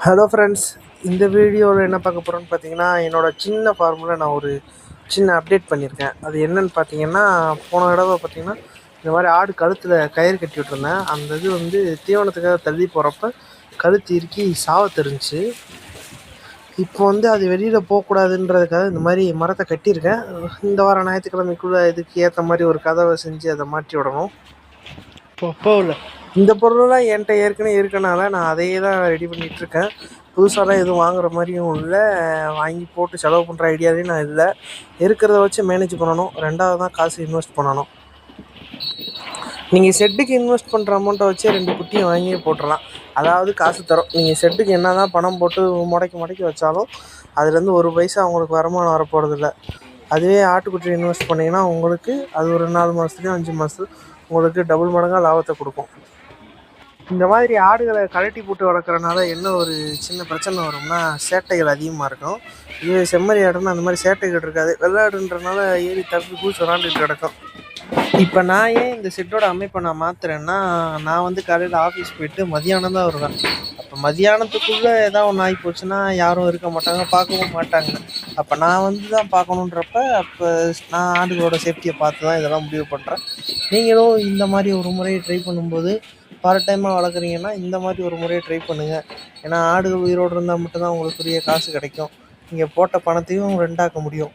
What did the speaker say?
Hello friends, இந்த வீடியோவில் என்ன பார்க்க போகிறோன்னு பார்த்தீங்கன்னா, என்னோடய சின்ன ஃபார்மில் நான் ஒரு சின்ன அப்டேட் பண்ணியிருக்கேன். அது என்னன்னு பார்த்தீங்கன்னா, போன தடவை பார்த்தீங்கன்னா இந்த மாதிரி ஆடு கழுத்தில் கயிறு கட்டி விட்டுருந்தேன். அந்த இது வந்து தீவனத்துக்காக தள்ளி போகிறப்ப கழுத்து இறுக்கி சாவ தெரிஞ்சுச்சு. இப்போ வந்து அது வெளியில் போகக்கூடாதுன்றதுக்காக இந்த மாதிரி மரத்தை கட்டியிருக்கேன். இந்த வாரம் ஞாயிற்றுக்கிழமைக்குள்ளே இதுக்கு ஏற்ற மாதிரி ஒரு கதவை செஞ்சு அதை மாற்றி விடணும். இப்போ இல்லை, இந்த பொருளெல்லாம் என்கிட்ட ஏற்கனவே இருக்கனால நான் அதையே தான் ரெடி பண்ணிகிட்ருக்கேன். புதுசாலாம் எதுவும் வாங்குகிற மாதிரியும் இல்லை, வாங்கி போட்டு செலவு பண்ணுற ஐடியாவே நான் இல்லை. இருக்கிறத வச்சு மேனேஜ் பண்ணணும். ரெண்டாவது தான் காசு இன்வெஸ்ட் பண்ணணும். நீங்கள் செட்டுக்கு இன்வெஸ்ட் பண்ணுற அமௌண்ட்டை வச்சு 2 குட்டியை வாங்கியே போட்டுடலாம். அதாவது காசு தரும். நீங்கள் செட்டுக்கு என்ன தான் பணம் போட்டு முடக்கி வச்சாலும் அதுலேருந்து ஒரு பைசா அவங்களுக்கு வருமானம் வரப்போகிறதில்ல. அதுவே ஆட்டுக்குட்டி இன்வெஸ்ட் பண்ணிங்கன்னா உங்களுக்கு அது ஒரு 4 மாதத்துலேயும் 5 மாதத்துல உங்களுக்கு டபுள் மடங்காக லாபத்தை கொடுக்கும். இந்த மாதிரி ஆடுகளை கழட்டி போட்டு வளர்க்குறனால என்ன ஒரு சின்ன பிரச்சனை வரும்னா, சேட்டைகள் அதிகமாக இருக்கும். இதுவே செம்மறி ஆடுன்னா அந்த மாதிரி சேட்டைகள் இருக்காது. வெள்ளாடுன்றனால ஏறி தப்பி பூச்சி விளாண்டுட்டு கிடக்கும். இப்போ நான் ஏன் இந்த செட்டோட அமைப்பை நான் மாற்றுறேன்னா, நான் வந்து காலையில் ஆஃபீஸ் போயிட்டு மதியானம் தான் வருவேன். அப்போ மதியானத்துக்குள்ளே ஏதாவது ஒன்று ஆகி போச்சுன்னா யாரும் இருக்க மாட்டாங்க, பார்க்கவும் மாட்டாங்க. அப்போ நான் வந்து தான் பார்க்கணுன்றப்ப அப்போ நான் ஆடுகளோட சேஃப்டியை பார்த்து தான் இதெல்லாம் முடிவு பண்ணுறேன். நீங்களும் இந்த மாதிரி ஒரு முறையை ட்ரை பண்ணும்போது, பார்ட் டைமாக வளர்க்குறீங்கன்னா இந்த மாதிரி ஒரு முறையை ட்ரை பண்ணுங்கள். ஏன்னா ஆடுகள் உயிரோடு இருந்தால் மட்டும்தான் உங்களுக்கு பெரிய காசு கிடைக்கும். நீங்கள் போட்ட பணத்தையும் 2 ஆக்க முடியும்.